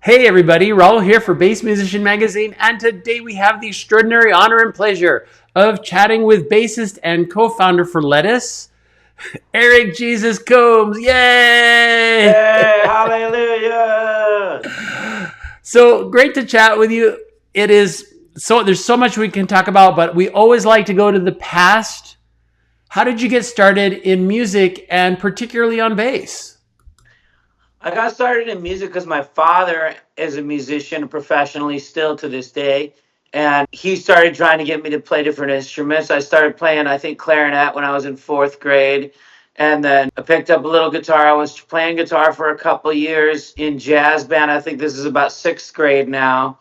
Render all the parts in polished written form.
Hey everybody, Raul here for Bass Musician Magazine, and today we have the extraordinary honor and pleasure of chatting with bassist and co-founder for Lettuce, Erick Jesus Coomes. Yay! Hey, hallelujah! So great to chat with you. It is there's so much we can talk about, but we always like to go to the past. How did you get started in music and particularly on bass? I got started in music because my father is a musician professionally still to this day. And he started trying to get me to play different instruments. I started playing, I think, clarinet when I was in fourth grade. And then I picked up a little guitar. I was playing guitar for a couple years in jazz band. I think this is about sixth grade now.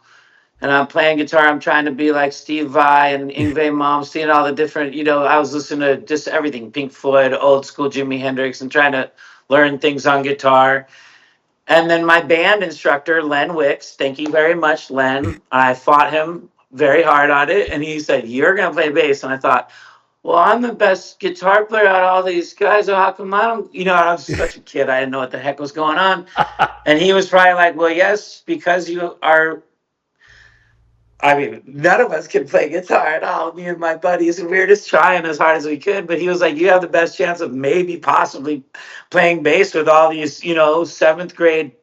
And I'm playing guitar. I'm trying to be like Steve Vai and Yngwie Malmsteen and all the different, I was listening to just everything, Pink Floyd, old school Jimi Hendrix, and trying to learn things on guitar. And then my band instructor, Len Wicks, thank you very much, Len. I fought him very hard on it. And he said, "You're going to play bass." And I thought, well, I'm the best guitar player out of all these guys. So how come I don't, I was such a kid. I didn't know what the heck was going on. And he was probably like, well, yes, because you are. I mean, none of us can play guitar at all. Me and my buddies, and we were just trying as hard as we could. But he was like, "You have the best chance of maybe possibly playing bass with all these, seventh grade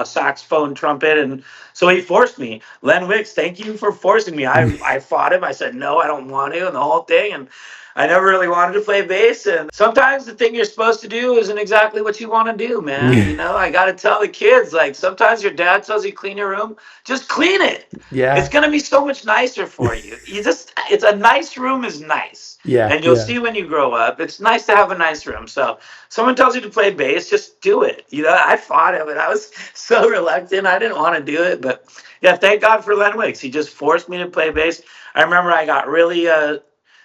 saxophone, trumpet." And so he forced me. Len Wicks, thank you for forcing me. I fought him. I said, "No, I don't want to," and the whole thing. And I never really wanted to play bass. And sometimes the thing you're supposed to do isn't exactly what you want to do, man. I got to tell the kids, like, sometimes your dad tells you clean your room, just clean it. It's Yeah, going to be so much nicer for you. It's a nice room is nice. yeah, And you'll yeah. see when you grow up, it's nice to have a nice room. So someone tells you to play bass, just do it. I fought him and I was so reluctant. I didn't want to do it. But yeah, thank God for Len Wicks. He just forced me to play bass. I remember I got really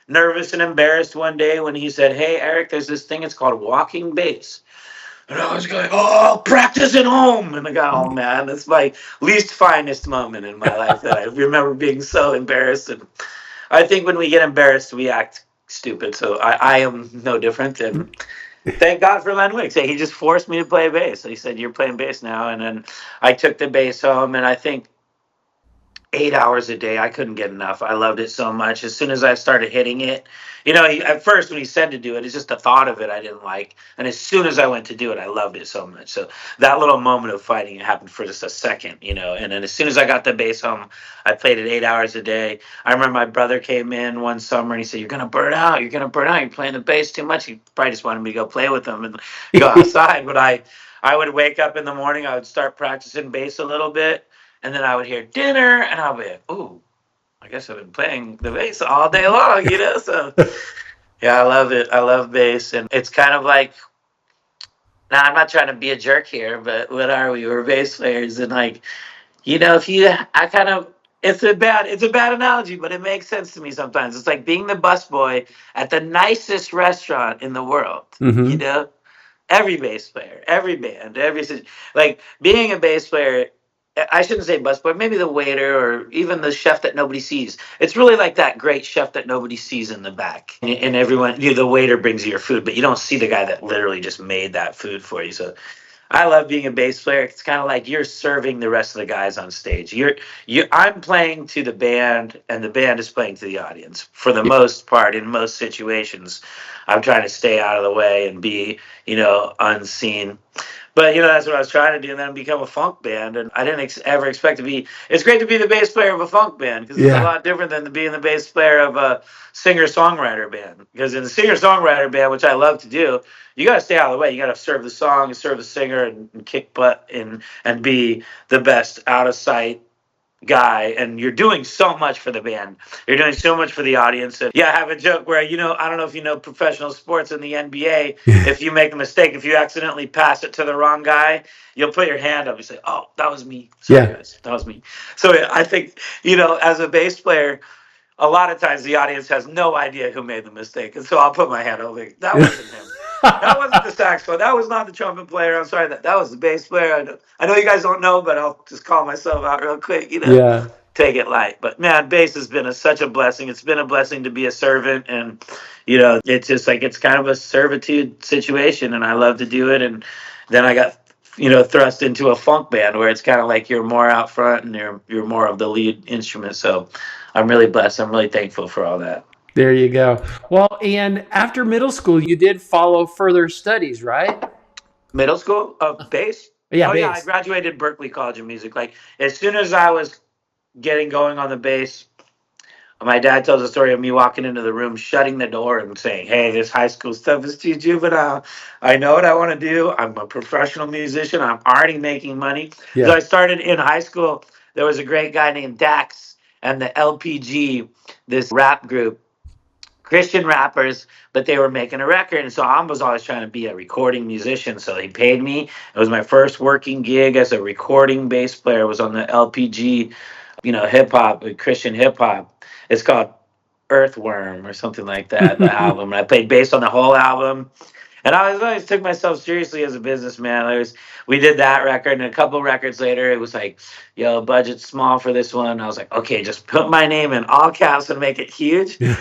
nervous and embarrassed one day when he said, "Hey, Eric, there's this thing. It's called walking bass." And I was going, "Oh, practice at home." And I got, oh man, that's my least finest moment in my life that I remember being so embarrassed. And I think when we get embarrassed, we act stupid. So I am no different. And thank God for Len Wicks. He just forced me to play bass. He said, "You're playing bass now." And then I took the bass home, and I think 8 hours a day. I couldn't get enough. I loved it so much. As soon as I started hitting it, at first when he said to do it, it's just the thought of it I didn't like. And as soon as I went to do it, I loved it so much. So that little moment of fighting, it happened for just a second. And then as soon as I got the bass home, I played it 8 hours a day. I remember my brother came in one summer and he said, "You're going to burn out. You're going to burn out. You're playing the bass too much." He probably just wanted me to go play with him and go outside. But I would wake up in the morning, I would start practicing bass a little bit. And then I would hear dinner, and I'll be like, "Ooh, I guess I've been playing the bass all day long." So yeah, I love it. I love bass, and it's kind of like, now I'm not trying to be a jerk here, but what are we? We're bass players, and like, if you, I kind of, it's a bad analogy, but it makes sense to me sometimes. It's like being the busboy at the nicest restaurant in the world. You Mm-hmm. know, every bass player, every band, like being a bass player. I shouldn't say busboy, maybe the waiter or even the chef that nobody sees. It's really like that great chef that nobody sees in the back. And everyone, the waiter brings you your food, but you don't see the guy that literally just made that food for you. So I love being a bass player. It's kind of like you're serving the rest of the guys on stage. I'm playing to the band, and the band is playing to the audience. For the most part, in most situations, I'm trying to stay out of the way and be, unseen. But that's what I was trying to do, and then become a funk band. And I didn't ever expect to be. It's great to be the bass player of a funk band because it's a Yeah. lot different than being the bass player of a singer-songwriter band. Because in the singer-songwriter band, which I love to do, you got to stay out of the way. You got to serve the song, and serve the singer, and kick butt, and be the best out of sight guy. And you're doing so much for the band. You're doing so much for the audience. And yeah, I have a joke where I don't know if you know professional sports in the NBA. If you make a mistake, if you accidentally pass it to the wrong guy, you'll put your hand up and say, "Oh, that was me. Sorry, Yeah. guys, that was me." So yeah, I think as a bass player, a lot of times the audience has no idea who made the mistake, and so I'll put my hand up like, "That wasn't him. That wasn't the saxophone. That was not the trumpet player. I'm sorry. That was the bass player. I know you guys don't know, but I'll just call myself out real quick. Yeah. Take it light." But man, bass has been such a blessing. It's been a blessing to be a servant, and it's just like it's kind of a servitude situation, and I love to do it. And then I got thrust into a funk band where it's kind of like you're more out front and you're more of the lead instrument. So I'm really blessed. I'm really thankful for all that. There you go. Well, and after middle school, you did follow further studies, right? Middle school of bass. Yeah, Oh yeah, I bass. graduated Berklee College of Music. Like as soon as I was getting going on the bass, my dad tells a story of me walking into the room, shutting the door, and saying, "Hey, this high school stuff is too juvenile. I know what I want to do. I'm a professional musician. I'm already making money." So Yeah. I started in high school. There was a great guy named Dax and the LPG, this rap group, Christian rappers, but they were making a record. And so I was always trying to be a recording musician. So he paid me. It was my first working gig as a recording bass player. It was on the LPG, hip hop, Christian hip hop. It's called Earthworm or something like that, the album. And I played bass on the whole album. And I always took myself seriously as a businessman. We did that record, and a couple records later, it was like, yo, budget's small for this one. I was like, okay, just put my name in all caps and make it huge. Yeah.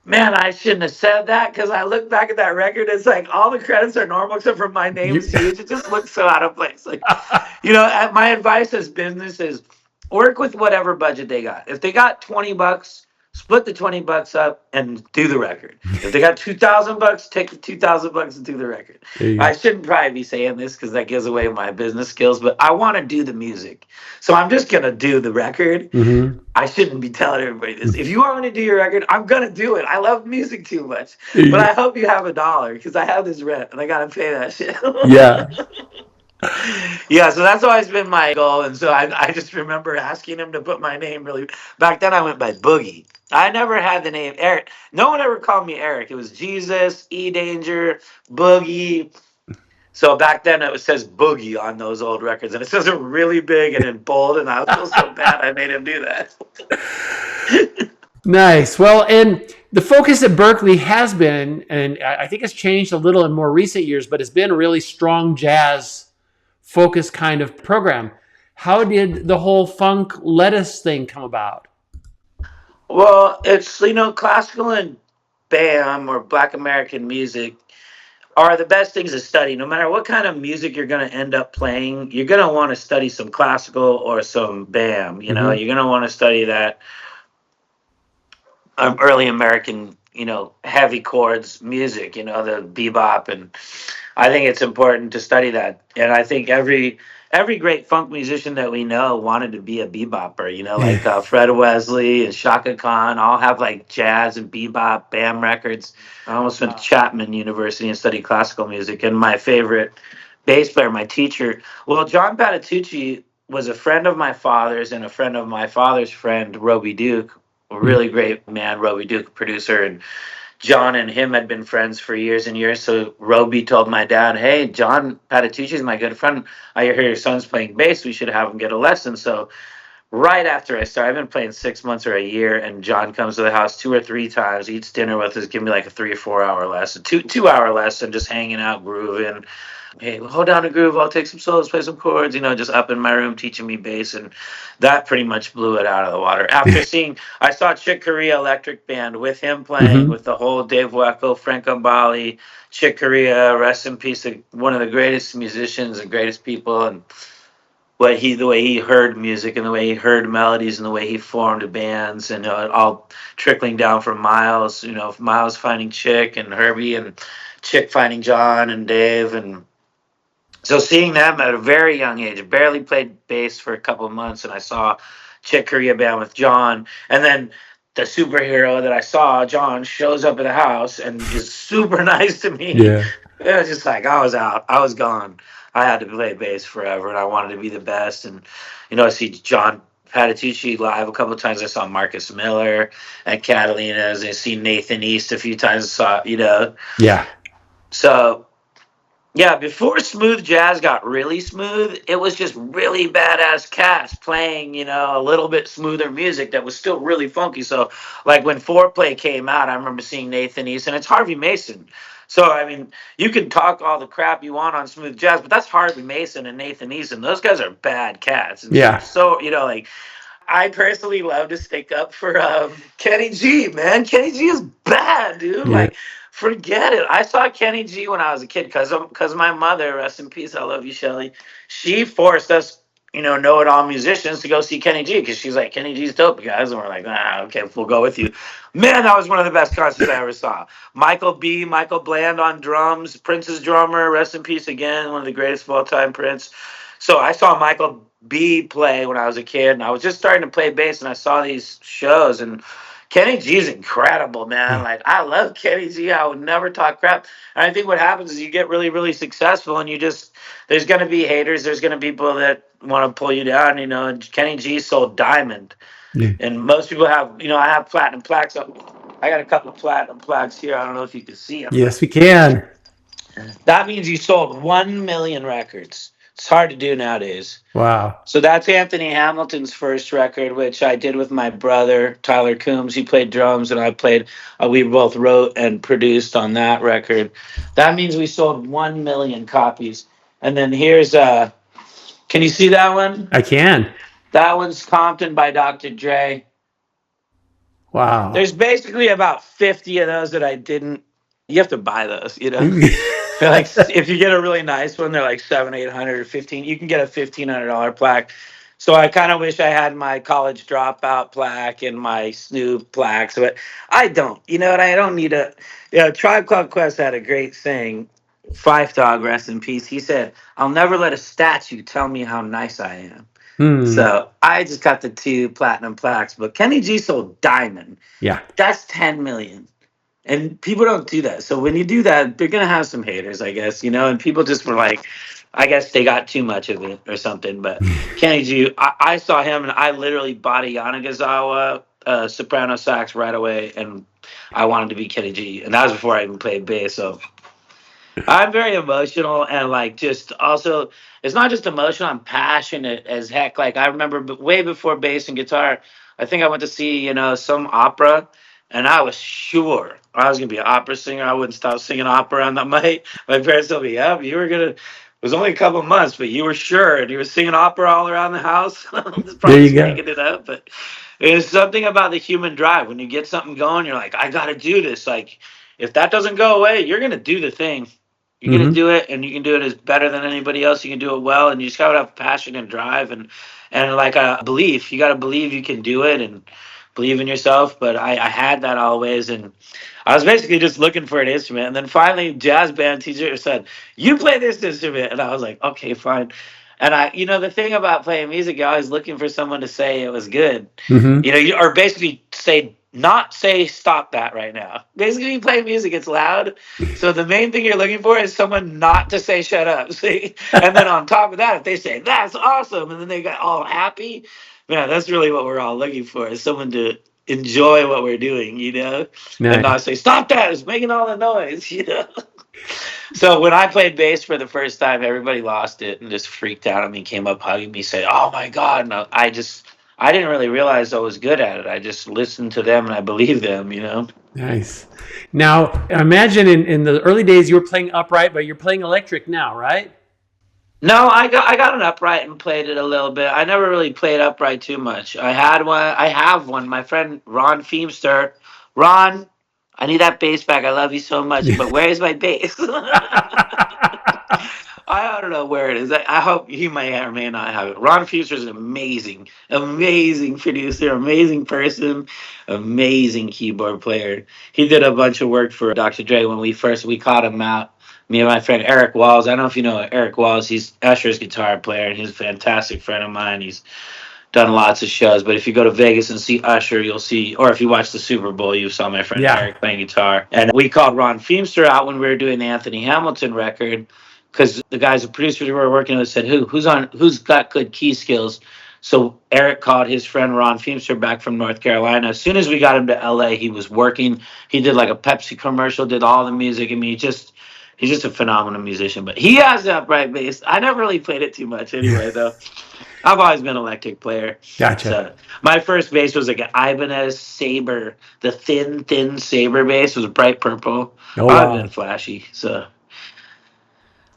Man, I shouldn't have said that because I look back at that record. It's like all the credits are normal except for my name's huge. It just looks so out of place. Like, my advice as business is work with whatever budget they got. If they got $20, split the $20 up and do the record. If they got $2,000, take the $2,000 and do the record. I shouldn't probably be saying this because that gives away my business skills, but I want to do the music, so I'm just gonna do the record. Mm-hmm. I shouldn't be telling everybody this. If you want me to do your record, I'm gonna do it. I love music too much, but I hope you have $1 because I have this rent and I gotta pay that shit. Yeah. Yeah, so that's always been my goal, and so I just remember asking him to put my name really. Back then, I went by Boogie. I never had the name Eric. No one ever called me Eric. It was Jesus, E Danger, Boogie. So back then it says Boogie on those old records, and it says it really big and in bold, and I feel so bad I made him do that. Nice. Well, and the focus at Berklee has been, and I think it's changed a little in more recent years, but it's been a really strong jazz focus kind of program. How did the whole funk lettuce thing come about? Well, it's classical and BAM or Black American music are the best things to study. No matter what kind of music you're going to end up playing, you're going to want to study some classical or some BAM. Mm-hmm. You're going to want to study that early American, heavy chords music, the bebop. And I think it's important to study that. And I think every great funk musician that we know wanted to be a bebopper, like Fred Wesley and Shaka Khan all have like jazz and bebop BAM records. I almost went to Chapman University and studied classical music. And my favorite bass player, my teacher, well, John Patitucci was a friend of my father's and a friend of my father's friend, Roby Duke, a really great man, Roby Duke, producer. And John and him had been friends for years and years. So Roby told my dad, "Hey, John Patitucci is my good friend. I hear your son's playing bass. We should have him get a lesson." So right after I started, I've been playing 6 months or a year, and John comes to the house 2 or 3 times, eats dinner with us, give me like a 3 or 4 hour lesson, two hour lesson, just hanging out, grooving. Hey, hold down a groove. I'll take some solos, play some chords. Just up in my room teaching me bass, and that pretty much blew it out of the water. After I saw Chick Corea Electric Band with him playing Mm-hmm. with the whole Dave Weckl, Frank Umbali, Chick Corea, rest in peace, one of the greatest musicians and greatest people, and the way he heard music and the way he heard melodies and the way he formed bands, and it all trickling down from Miles, Miles finding Chick and Herbie and Chick finding John and Dave. And so seeing them at a very young age, I barely played bass for a couple of months, and I saw Chick Corea band with John, and then the superhero that I saw, John, shows up at the house and is super nice to me. Yeah. It was just like I was out, I was gone. I had to play bass forever, and I wanted to be the best. And I see John Patitucci live a couple of times. I saw Marcus Miller at Catalina's. I see Nathan East a few times. Yeah. So yeah, before smooth jazz got really smooth, it was just really badass cats playing, a little bit smoother music that was still really funky. So, like when Foreplay came out, I remember seeing Nathan East, and it's Harvey Mason. So, I mean, you can talk all the crap you want on smooth jazz, but that's Harvey Mason and Nathan East, and those guys are bad cats. And Yeah. so, like, I personally love to stick up for Kenny G, man. Kenny G is bad, dude. Yeah. Like, Forget it. I saw Kenny G when I was a kid because my mother, rest in peace, I love you, Shelly. She forced us, know it all musicians to go see Kenny G because she's like, Kenny G's dope, guys. And we're like, okay, we'll go with you. Man, that was one of the best concerts I ever saw. Michael Bland on drums, Prince's drummer, rest in peace again, one of the greatest of all time, Prince. So I saw Michael B play when I was a kid, and I was just starting to play bass, and I saw these shows, and Kenny G is incredible, man. Like, I love Kenny G. I would never talk crap. And I think what happens is you get really, really successful, and there's going to be haters. There's going to be people that want to pull you down, and Kenny G sold diamond. Yeah. And most people have, I have platinum plaques. I got a couple of platinum plaques here. I don't know if you can see them. Yes, we can. That means you sold 1 million records. It's hard to do nowadays. Wow. So that's Anthony Hamilton's first record, which I did with my brother, Tyler Coomes. He played drums, and I played, we both wrote and produced on that record. That means we sold 1 million copies. And then here's, can you see that one? I can. That one's Compton by Dr. Dre. Wow. There's basically about 50 of those that I didn't, you have to buy those, They're like, if you get a really nice one, they're like 800 or 15. You can get a $1,500 plaque. So I kind of wish I had my college dropout plaque and my Snoop plaques, but I don't. You know what? I don't need a. Tribe Called Quest had a great saying. Fife Dog, rest in peace. He said, "I'll never let a statue tell me how nice I am." So I just got the 2 platinum plaques, but Kenny G sold diamond. Yeah. That's 10 million. And people don't do that. So when you do that, they're going to have some haters, I guess, and people just were like, I guess they got too much of it or something. But Kenny G, I saw him, and I literally bought a Yanagazawa soprano sax right away, and I wanted to be Kenny G. And that was before I even played bass. So I'm very emotional, and like, just also, it's not just emotional, I'm passionate as heck. Like, I remember way before bass and guitar, I think I went to see, some opera, and I was sure I was gonna be an opera singer. I wouldn't stop singing opera. And my parents told me, "Yeah, you were gonna." It was only a couple of months, but you were sure, and you were singing opera all around the house. Just There probably you go. making it up, but there's something about the human drive. When you get something going, you're like, "I gotta do this." Like, if that doesn't go away, you're gonna do the thing. You're gonna do it, and you can do it as better than anybody else. You can do it well, and you just gotta have passion and drive, and like a belief. You gotta believe you can do it, and believe in yourself. But I had that always, and I was basically just looking for an instrument. And then finally, jazz band teacher said, "You play this instrument," and I was like, "Okay, fine." And the thing about playing music, you're always looking for someone to say it was good. Or basically not say stop that right now. Basically, you play music, it's loud. So the main thing you're looking for is someone not to say shut up. See? And then on top of that, if they say that's awesome, and then they got all happy, man, that's really what we're all looking for, is someone to enjoy what we're doing, Nice. and not say stop that, it's making all the noise, So when I played bass for the first time, everybody lost it and just freaked out at me, came up hugging me, said, "Oh my God." And I didn't really realize I was good at it. I just listened to them and I believed them, Nice. Now, imagine in the early days you were playing upright, but you're playing electric now, right? No, I got an upright and played it a little bit. I never really played upright too much. I had one. I have one. My friend Ron Feemster. Ron, I need that bass back. I love you so much, but where is my bass? I don't know where it is. I hope he may or may not have it. Ron Feemster is an amazing, amazing producer, amazing person, amazing keyboard player. He did a bunch of work for Dr. Dre when we caught him out. Me and my friend Erick Walls. I don't know if you know Erick Walls. He's Usher's guitar player, and he's a fantastic friend of mine. He's done lots of shows. But if you go to Vegas and see Usher, you'll see, or if you watch the Super Bowl, you saw my friend Erick playing guitar. And we called Ron Feemster out when we were doing the Anthony Hamilton record, because the guys, the producers we were working with, said, who's got good key skills? So Erick called his friend Ron Feemster back from North Carolina. As soon as we got him to LA, he was working. He did like a Pepsi commercial, did all the music. I mean, he's just a phenomenal musician. But he has the upright bass. I never really played it too much anyway, though. I've always been an electric player. Gotcha. So my first bass was like an Ibanez Sabre. The thin Sabre bass was bright purple. Oh, wow. I've been flashy. So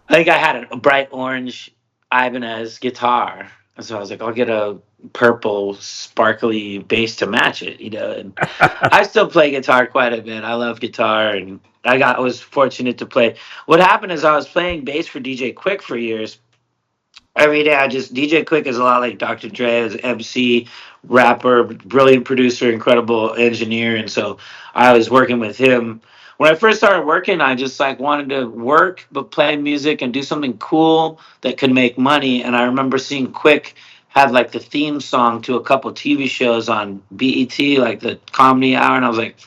I think I had a bright orange Ibanez guitar. And so I was like, I'll get a purple sparkly bass to match it, And I still play guitar quite a bit. I love guitar, and I was fortunate to play. What happened is I was playing bass for DJ Quick for years. Every day, I just DJ Quick is a lot like Dr. Dre as MC, rapper, brilliant producer, incredible engineer, and so I was working with him. When I first started working, I just like wanted to work but play music and do something cool that could make money. And I remember seeing Quick have like the theme song to a couple TV shows on BET, like the Comedy Hour, and I was like,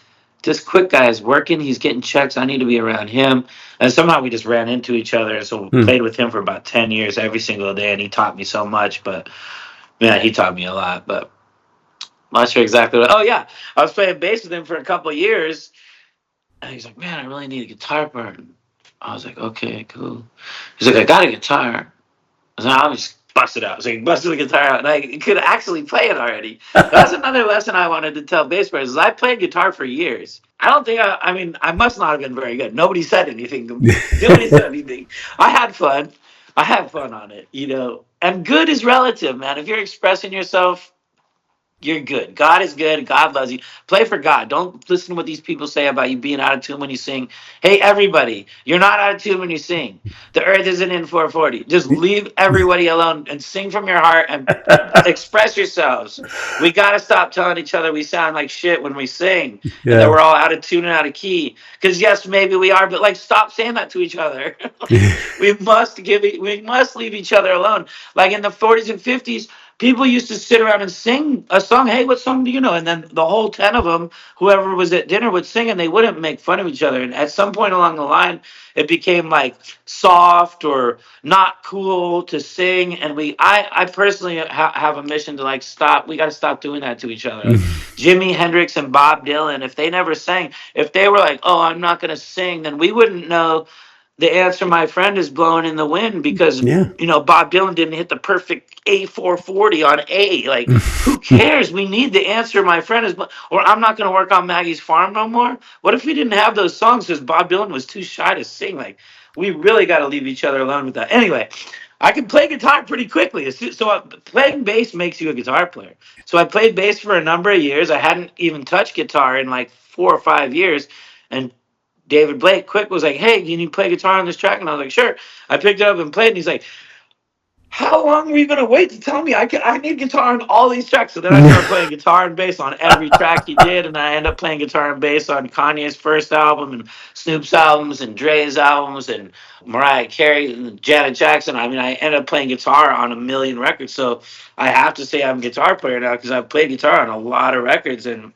this Quick guy is working. He's getting checks. I need to be around him. And somehow we just ran into each other. So Hmm. played with him for about 10 years every single day. And he taught me so much. But man, he taught me a lot. But I'm not sure exactly what. Oh, yeah. I was playing bass with him for a couple of years. And he's like, man, I really need a guitar part. I was like, okay, cool. He's like, I got a guitar. So I just busted out. So he busted the guitar out, and I could actually play it already. That's another lesson I wanted to tell bass players. Is I played guitar for years. I don't think I mean, I must not have been very good. Nobody said anything. Nobody said anything. I had fun. I had fun on it. And good is relative, man. If you're expressing yourself, you're good. God is good. God loves you. Play for God. Don't listen to what these people say about you being out of tune when you sing. Hey, everybody, you're not out of tune when you sing. The earth isn't in 440. Just leave everybody alone and sing from your heart and express yourselves. We got to stop telling each other we sound like shit when we sing and that Yeah. we're all out of tune and out of key. Because, yes, maybe we are, but like, stop saying that to each other. We must leave each other alone. Like in the 40s and 50s, people used to sit around and sing a song. Hey, what song do you know? And then the whole 10 of them, whoever was at dinner, would sing, and they wouldn't make fun of each other. And at some point along the line, it became like soft or not cool to sing. And I personally have a mission to like stop. We got to stop doing that to each other. Like Jimi Hendrix and Bob Dylan, if they never sang, if they were like, oh, I'm not going to sing, then we wouldn't know the answer, my friend, is blowing in the wind because Yeah. Bob Dylan didn't hit the perfect A440 on A. Like, who cares? We need the answer, my friend, is or I'm not going to work on Maggie's Farm no more. What if we didn't have those songs because Bob Dylan was too shy to sing? Like, we really got to leave each other alone with that. Anyway, I can play guitar pretty quickly. Playing bass makes you a guitar player. So I played bass for a number of years. I hadn't even touched guitar in like 4 or 5 years, and David Blake Quick was like, hey, can you play guitar on this track? And I was like, sure. I picked it up and played, and he's like, how long are you going to wait to tell me I need guitar on all these tracks? So then I started playing guitar and bass on every track he did, and I ended up playing guitar and bass on Kanye's first album and Snoop's albums and Dre's albums and Mariah Carey and Janet Jackson. I mean, I ended up playing guitar on a million records. So I have to say I'm a guitar player now because I've played guitar on a lot of records. And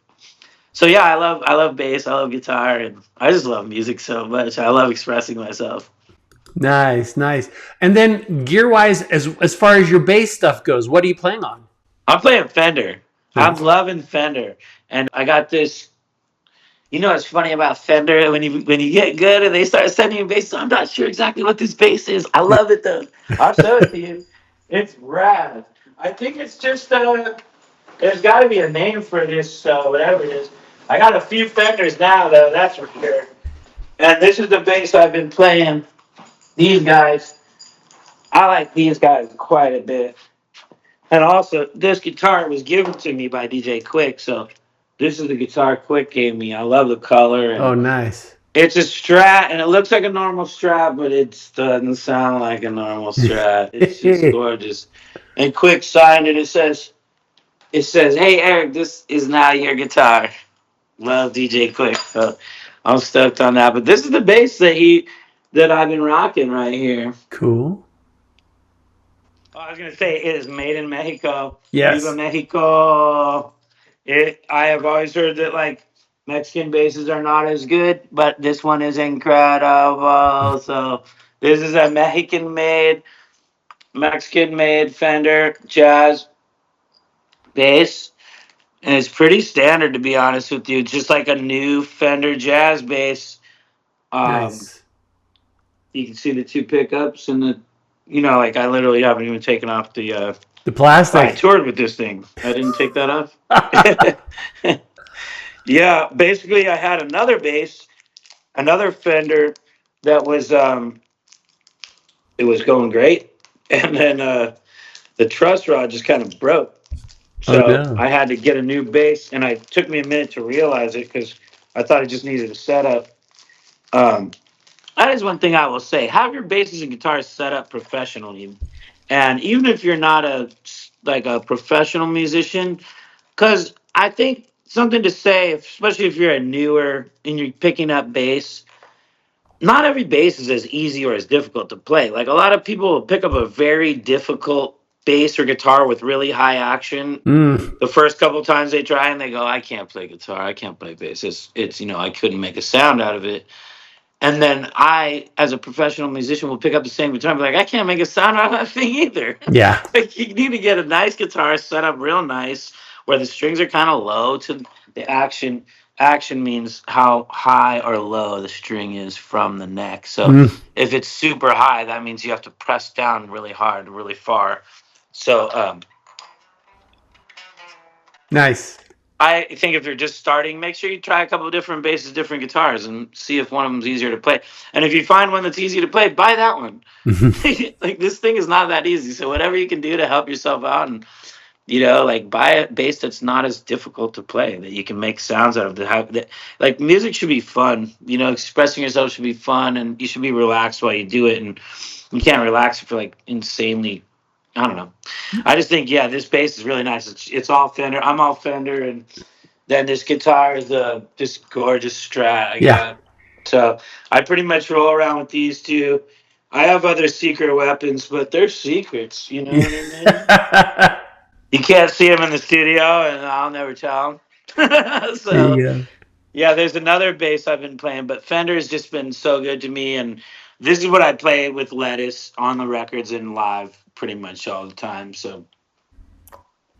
so yeah, I love bass, I love guitar, and I just love music so much. I love expressing myself. Nice, nice. And then gear wise, as far as your bass stuff goes, what are you playing on? I'm playing Fender. I'm Nice. loving Fender, and I got this. What's funny about Fender when you get good and they start sending you bass. I'm not sure exactly what this bass is. I love it though. I'll show it to you. It's rad. I think it's just there's got to be a name for this whatever it is. I got a few Fenders now though. That's for sure. And this is the bass I've been playing. These guys, I like these guys quite a bit. And also, this guitar was given to me by DJ Quick, so this is the guitar Quick gave me. I love the color, Oh, and nice. it's a Strat, and it looks like a normal Strat, but it doesn't sound like a normal Strat. It's just gorgeous. And Quick signed it. It says, "Hey Eric, this is now your guitar." Love DJ Quick. So I'm stoked on that. But this is the bass that I've been rocking right here. Cool. Oh, I was gonna say it is made in Mexico. Viva Yes. Mexico. I have always heard that like Mexican basses are not as good, but this one is incredible. So this is a Mexican made Fender jazz bass. And it's pretty standard to be honest with you. It's just like a new Fender jazz bass. Um, Nice. you can see the two pickups and like I literally haven't even taken off the The I plastic. toured with this thing. I didn't take that off. Yeah, basically, I had another bass, another Fender that was it was going great, and then the truss rod just kind of broke. Oh So no. I had to get a new bass, and it took me a minute to realize it because I thought it just needed a setup. That is one thing I will say: have your basses and guitars set up professionally, and even if you're not a professional musician, because I think something to say, especially if you're a newer and you're picking up bass, not every bass is as easy or as difficult to play. Like a lot of people will pick up a very difficult bass or guitar with really high action. The first couple times they try and they go, I can't play guitar, I can't play bass. It's I couldn't make a sound out of it. And then I, as a professional musician, will pick up the same guitar and be like, I can't make a sound out of that thing either. Yeah. Like you need to get a nice guitar set up real nice where the strings are kind of low to the action. Action means how high or low the string is from the neck. So if it's super high, that means you have to press down really hard, really far. So Nice. I think if you're just starting, make sure you try a couple of different basses, different guitars, and see if one of them's easier to play. And if you find one that's easy to play, buy that one. Like this thing is not that easy. So whatever you can do to help yourself out, and like buy a bass that's not as difficult to play, that you can make sounds out of. Like music should be fun. Expressing yourself should be fun, and you should be relaxed while you do it. And you can't relax if you're like insanely. I don't know. I just think, this bass is really nice. It's all Fender. I'm all Fender, and then this guitar is this gorgeous Strat I got. So I pretty much roll around with these two. I have other secret weapons, but they're secrets. You know what I mean? You can't see them in the studio, and I'll never tell them. So there's another bass I've been playing, but Fender has just been so good to me, and this is what I play with Lettuce on the records and live pretty much all the time. So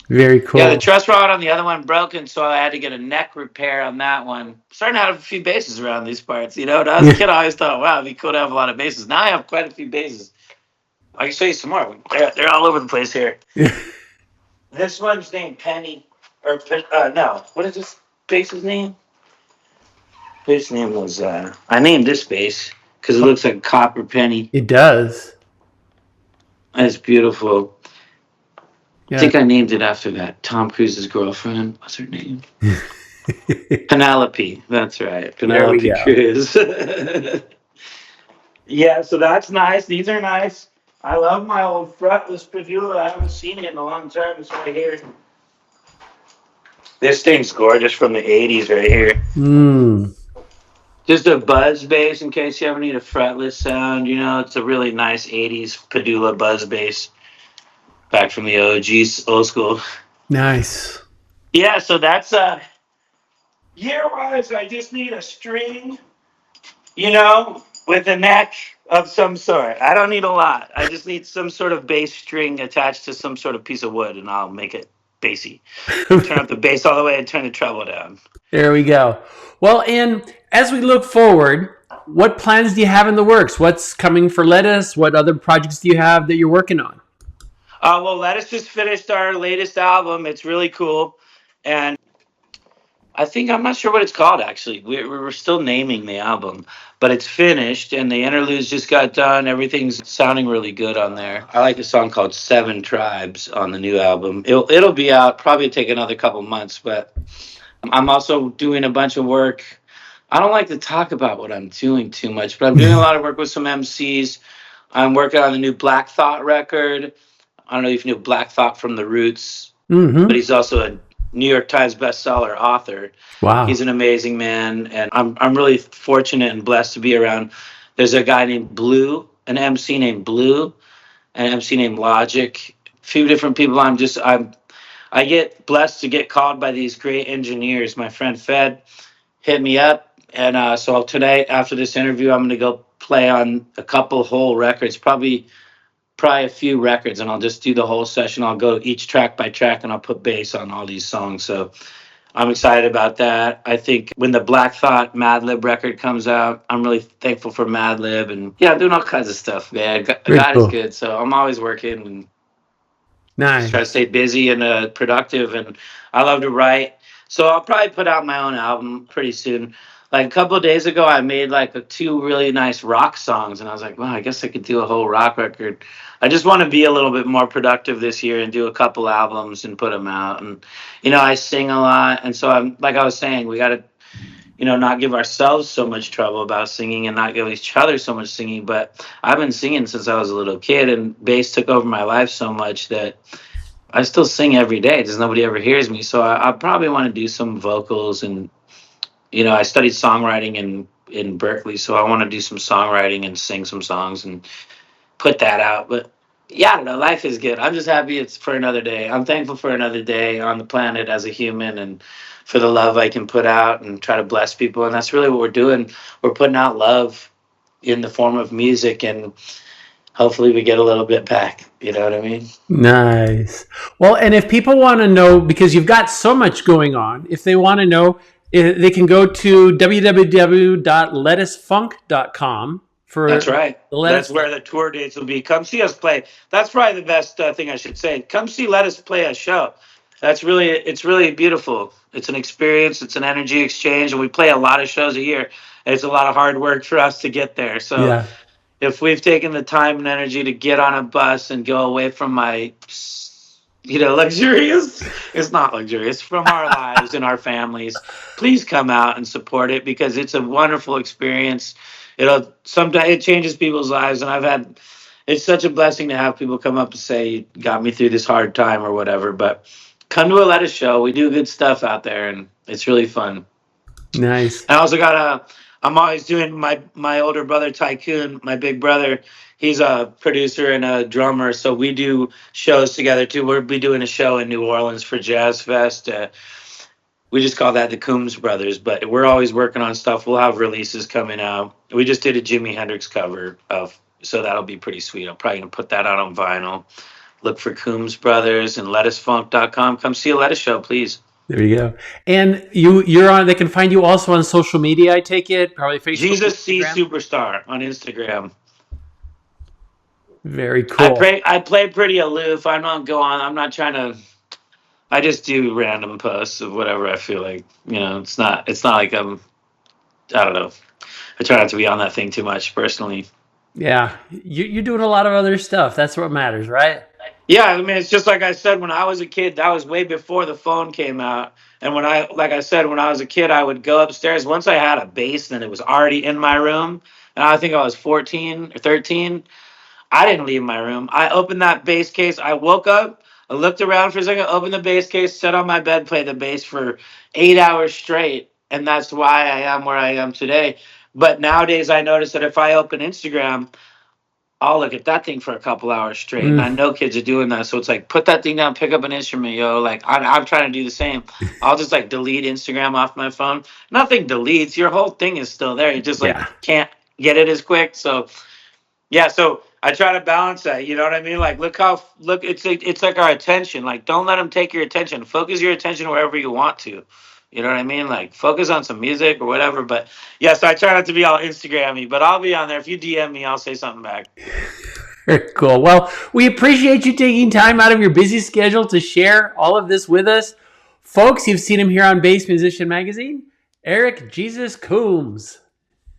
very cool. Yeah, the truss rod on the other one broken, so I had to get a neck repair on that one. Starting to have a few basses around these parts. When I was a kid, I always thought, wow, it'd be cool to have a lot of basses. Now I have quite a few basses. I can show you some more. They're all over the place here. This one's named Penny, or no, what is this bass's name? His name was I named this bass because it looks like a copper penny. It does. It's beautiful. I think I named it after that Tom Cruise's girlfriend. What's her name? Penelope. That's right. Penelope Cruz. Yeah, so that's nice. These are nice. I love my old fretless Padula. I haven't seen it in a long time. It's right here. This thing's gorgeous from the 80s right here. Just a buzz bass in case you ever need a fretless sound. It's a really nice 80s Padula buzz bass. Back from the OGs, old school. Nice. Yeah, so that's gear-wise, I just need a string, with a neck of some sort. I don't need a lot. I just need some sort of bass string attached to some sort of piece of wood, and I'll make it bassy. Turn up the bass all the way and turn the treble down. There we go. Well, and as we look forward, what plans do you have in the works? What's coming for Lettuce? What other projects do you have that you're working on? Well, Lettuce just finished our latest album. It's really cool. And I'm not sure what it's called, actually. We're still naming the album, but it's finished, and the interludes just got done. Everything's sounding really good on there. I like a song called Seven Tribes on the new album. It'll be out, probably take another couple months, but I'm also doing a bunch of work. I don't like to talk about what I'm doing too much, but I'm doing a lot of work with some MCs. I'm working on the new Black Thought record. I don't know if you knew Black Thought from The Roots, but he's also a New York Times bestseller author. Wow. He's an amazing man, and I'm really fortunate and blessed to be around. There's a guy named Blue, an MC named Blue, an MC named Logic, a few different people. I get blessed to get called by these great engineers. My friend Fed hit me up, and so tonight after this interview, I'm going to go play on a couple whole records, probably a few records, and I'll just do the whole session. I'll go each track by track, and I'll put bass on all these songs. So I'm excited about that. I think when the Black Thought Madlib record comes out, I'm really thankful for Madlib, and I'm doing all kinds of stuff, man. God is good, so I'm always working and just try to stay busy and productive, and I love to write. So I'll probably put out my own album pretty soon. Like a couple of days ago, I made like two really nice rock songs, and I was like, wow, I guess I could do a whole rock record. I just want to be a little bit more productive this year and do a couple albums and put them out. And I sing a lot, and so I'm like I was saying, we got to not give ourselves so much trouble about singing and not give each other so much singing. But I've been singing since I was a little kid, and bass took over my life so much that I still sing every day. Just nobody ever hears me. So I probably want to do some vocals, and I studied songwriting in Berkeley, so I want to do some songwriting and sing some songs and put that out. But yeah, I don't know. Life is good. I'm just happy it's for another day. I'm thankful for another day on the planet as a human, and for the love I can put out and try to bless people. And that's really what we're doing. We're putting out love in the form of music, and hopefully we get a little bit back. You know what I mean? Nice. Well, and if people want to know, because you've got so much going on, if they want to know, they can go to www.lettucefunk.com. That's right. That's where the tour dates will be. Come see us play. That's probably the best thing I should say. Come see Lettuce play a show. It's really beautiful. It's an experience. It's an energy exchange, and we play a lot of shows a year. And it's a lot of hard work for us to get there. So if we've taken the time and energy to get on a bus and go away from my, luxurious, it's not luxurious, from our lives and our families, please come out and support it, because it's a wonderful experience. Sometimes it changes people's lives, and it's such a blessing to have people come up and say, you got me through this hard time or whatever. But come to a Lettuce show. We do good stuff out there, and it's really fun. Nice. I also I'm always doing my older brother, Tycoon, my big brother. He's a producer and a drummer, so we do shows together too. We'll be doing a show in New Orleans for Jazz Fest. We just call that the Coomes Brothers, but we're always working on stuff. We'll have releases coming out. We just did a Jimi Hendrix cover so that'll be pretty sweet. I'm probably gonna put that out on vinyl. Look for Coomes Brothers and lettucefunk.com. Come see a Lettuce show, please. There you go. And you're on. They can find you also on social media, I take it, probably Facebook. Jesus C Superstar on Instagram. Very cool. I play pretty aloof. I don't go on. I'm not trying to. I just do random posts of whatever I feel like. It's not like I don't know. I try not to be on that thing too much personally. Yeah, you're doing a lot of other stuff. That's what matters, right? Yeah, I mean, it's just like I said, when I was a kid, that was way before the phone came out. And when I was a kid, I would go upstairs. Once I had a bass, then it was already in my room. And I think I was 14 or 13. I didn't leave my room. I opened that bass case. I woke up, I looked around for a second, opened the bass case, sat on my bed, played the bass for 8 hours straight. And that's why I am where I am today. But nowadays, I notice that if I open Instagram, I'll look at that thing for a couple hours straight. And I know kids are doing that. So it's like, put that thing down, pick up an instrument, yo. Like, I'm trying to do the same. I'll just delete Instagram off my phone. Nothing deletes. Your whole thing is still there. You just can't get it as quick. So yeah, so I try to balance that. You know what I mean? Like, look, it's like our attention. Like, don't let them take your attention. Focus your attention wherever you want to. You know what I mean? Like, focus on some music or whatever. But yeah, so I try not to be all Instagram-y, but I'll be on there. If you DM me, I'll say something back. Very cool. Well, we appreciate you taking time out of your busy schedule to share all of this with us. Folks, you've seen him here on Bass Musician Magazine, Erick Jesus Coomes.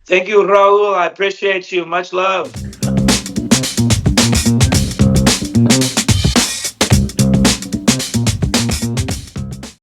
Thank you, Raul. I appreciate you. Much love.